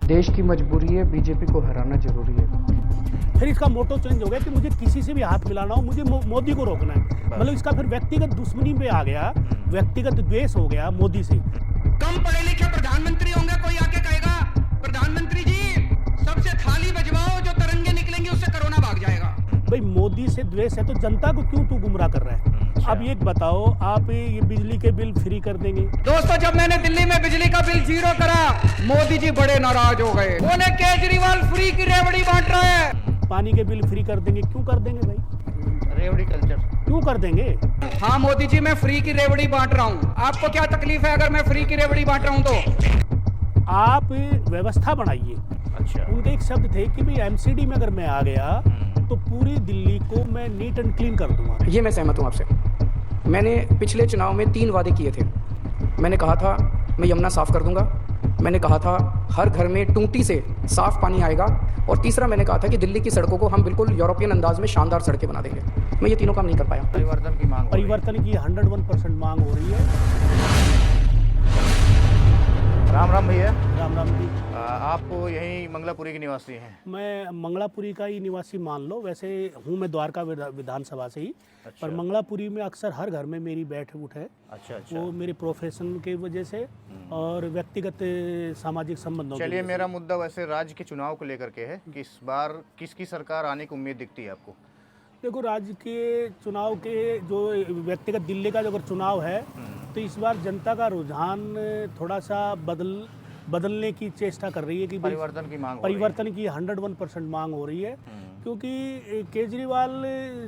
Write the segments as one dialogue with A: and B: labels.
A: देश की मजबूरी है, बीजेपी को हराना जरूरी है।
B: फिर इसका मोटो चेंज हो गया कि मुझे किसी से भी हाथ मिलाना हो, मुझे मोदी को रोकना है। मतलब इसका फिर व्यक्तिगत दुश्मनी पे आ गया, व्यक्तिगत द्वेष हो गया मोदी से।
C: कम पढ़े लिखे प्रधानमंत्री होंगे, कोई आके कहेगा प्रधानमंत्री जी सबसे थाली बजवाओ, जो तरंगे निकलेंगी उससे कोरोना भाग जाएगा।
B: भाई मोदी से द्वेष है तो जनता को क्यों तू गुमराह कर रहा है? अब एक बताओ, आप ये बिजली के बिल फ्री कर देंगे?
C: दोस्तों, जब मैंने दिल्ली में बिजली का बिल 0 करा, मोदी जी बड़े नाराज हो गए। बोले केजरीवाल फ्री की रेवड़ी बांट रहा है।
B: पानी के बिल फ्री कर देंगे? क्यों कर देंगे भाई?
D: रेवड़ी कल्चर
B: क्यों कर देंगे?
C: हाँ मोदी जी, मैं फ्री की रेवड़ी बांट रहा हूँ। आपको क्या तकलीफ है अगर मैं फ्री की रेवड़ी बांट रहा हूँ तो?
B: आप व्यवस्था बनाइए।
D: अच्छा।
B: उनके एक शब्द थे कि भाई एमसीडी में अगर मैं आ गया तो पूरी दिल्ली को मैं नीट एंड क्लीन कर दूंगा।
A: ये मैं सहमत हूँ आपसे। मैंने पिछले चुनाव में 3 वादे किए थे। मैंने कहा था मैं यमुना साफ कर दूंगा, मैंने कहा था हर घर में टूटी से साफ पानी आएगा, और तीसरा मैंने कहा था कि दिल्ली की सड़कों को हम बिल्कुल यूरोपियन अंदाज में शानदार सड़कें बना देंगे। मैं ये तीनों काम नहीं कर पाया।
D: परिवर्तन की मांग हो रही है।
B: परिवर्तन की 101% मांग हो रही है।
D: राम राम भैया।
B: राम राम जी।
D: आप यही मंगलापुरी के निवासी हैं?
B: मैं मंगलापुरी का ही निवासी मान लो। वैसे हूँ मैं द्वारका विधानसभा से ही।
D: अच्छा।
B: पर मंगलापुरी में अक्सर हर घर में मेरी बैठ उठ है।
D: अच्छा अच्छा।
B: वो मेरे प्रोफेशन के वजह से और व्यक्तिगत सामाजिक संबंधों की
D: चलिए,
B: वजह से।
D: मेरा मुद्दा वैसे राज्य के चुनाव को लेकर के है कि इस बार किसकी सरकार आने की उम्मीद दिखती है आपको?
B: देखो, राज्य के चुनाव के जो व्यक्तिगत दिल्ली का जो अगर चुनाव है तो इस बार जनता का रुझान थोड़ा सा बदलने की चेष्टा कर रही है कि भाई
D: परिवर्तन की मांग हो रही है।
B: परिवर्तन की 101% मांग हो रही है। क्योंकि केजरीवाल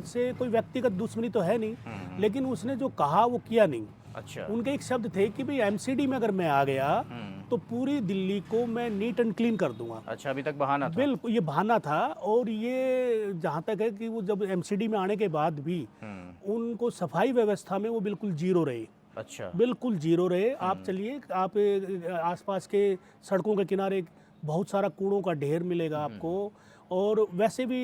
B: से कोई व्यक्तिगत दुश्मनी तो है नहीं, लेकिन उसने जो कहा वो किया नहीं।
D: अच्छा।
B: उनके एक शब्द थे कि भाई एमसीडी में अगर मैं आ गया तो पूरी दिल्ली को मैं नीट एंड क्लीन कर दूंगा।
D: अच्छा, अभी तक बहाना था।
B: बिल्कुल, ये बहाना था। और ये जहाँ तक है कि वो जब एमसीडी में आने के बाद भी उनको सफाई व्यवस्था में वो बिल्कुल जीरो रहे।
D: अच्छा।
B: बिल्कुल जीरो रहे। आप चलिए, आप आसपास के सड़कों के किनारे बहुत सारा कूड़ों का ढेर मिलेगा आपको। और वैसे भी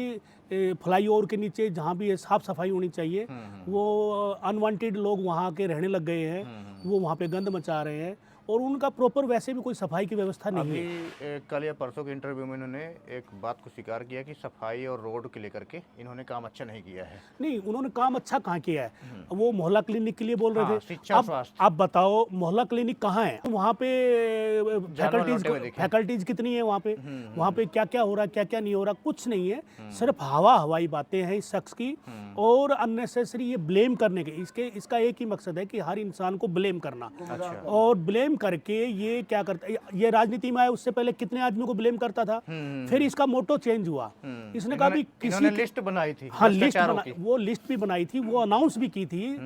B: फ्लाईओवर के नीचे जहाँ भी साफ सफाई होनी चाहिए, वो अनवांटेड लोग वहाँ के रहने लग गए हैं। वो वहाँ पे गंद मचा रहे हैं और उनका प्रॉपर वैसे भी कोई सफाई की व्यवस्था नहीं है।
D: अभी कल या परसों के इंटरव्यू में इन्होंने एक बात को स्वीकार किया कि सफाई और रोड के लेकर के इन्होंने काम अच्छा नहीं किया है।
B: नहीं, उन्होंने काम अच्छा कहाँ किया है? वो मोहल्ला क्लिनिक के लिए बोल रहे
D: हाँ,
B: थे।
D: शिक्षा,
B: अब
D: स्वास्थ्य।
B: आप बताओ, मोहल्ला क्लिनिक कहाँ है? वहाँ पे
D: लौटे हुए देखे।
B: फैकल्टीज कितनी है वहाँ पे? वहाँ पे क्या क्या हो रहा है, क्या क्या नहीं हो रहा, कुछ नहीं है। सिर्फ हवाई बातें हैं इस शख्स की, और अननेसेसरी ये ब्लेम करने के। इसका एक ही मकसद है कि हर इंसान को ब्लेम करना।
D: अच्छा।
B: और ब्लेम करके ये क्या करता है, ये राजनीति में आया उससे पहले कितने आदमियों को ब्लेम करता था। फिर इसका मोटो चेंज हुआ। इसने कहा भी
D: इन्होंने
B: किसी
D: लिस्ट बनाई थी।
B: हाँ, लिस्ट
D: भ्रष्टाचारों की।
B: वो लिस्ट भी बनाई थी, वो अनाउंस भी की थी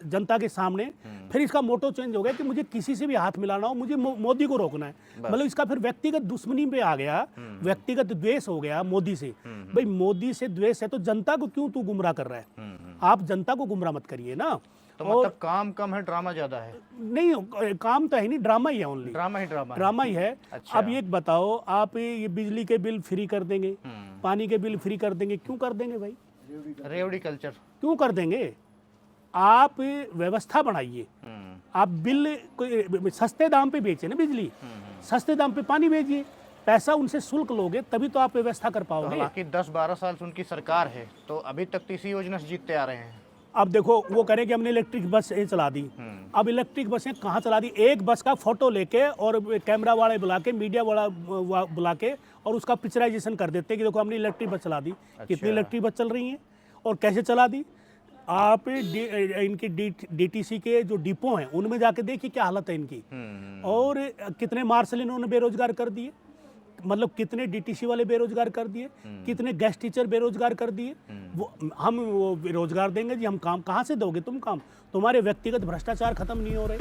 B: जनता के सामने। फिर इसका मोटो चेंज हो गया कि मुझे किसी से भी हाथ मिलाना हो, मुझे मोदी को रोकना है। मतलब इसका फिर व्यक्तिगत दुश्मनी पे आ गया, व्यक्तिगत द्वेष हो गया मोदी से। भाई मोदी से द्वेष है तो जनता को क्यों तू गुमराह कर रहा है? आप जनता को गुमराह मत करिए ना।
D: तो मतलब काम कम है, ड्रामा ज्यादा है?
B: नहीं, काम तो है नहीं, ड्रामा ही है। ओनली ड्रामा ही है।
D: अच्छा।
B: अब एक बताओ, आप ये बिजली के बिल फ्री कर देंगे, पानी के बिल फ्री कर देंगे? क्यों कर देंगे भाई?
D: रेवड़ी कल्चर
B: क्यों कर देंगे? आप व्यवस्था बनाइए। आप बिल सस्ते दाम पे बेचे ना बिजली, सस्ते दाम पे पानी भेजिए। पैसा उनसे शुल्क लोगे तभी तो आप व्यवस्था कर
D: तो
B: पाओगे।
D: हालांकि 10-12 साल से उनकी सरकार है, तो अभी तक तो इसी योजना से जीतते आ रहे हैं।
B: अब देखो, वो करें कि हमने इलेक्ट्रिक बसें चला दी। अब इलेक्ट्रिक बसें कहाँ चला दी? एक बस का फोटो लेके और कैमरा वाले बुला के, मीडिया वाला बुला के, और उसका पिक्चराइजेशन कर देते हैं कि देखो हमने इलेक्ट्रिक बस चला दी। कितनी इलेक्ट्रिक बस चल रही हैं और कैसे चला दी? आप इनकी डीटीसी के जो डिपो हैं उनमें जाके देखिए क्या हालत है इनकी। और कितने मार्शल इन्होंने बेरोजगार कर दिए, मतलब कितने डीटीसी वाले बेरोजगार कर दिए, कितने गेस्ट टीचर बेरोजगार कर दिए। वो रोजगार देंगे जी, हम काम कहाँ से दोगे? तुम काम, तुम्हारे व्यक्तिगत भ्रष्टाचार खत्म नहीं हो रहे।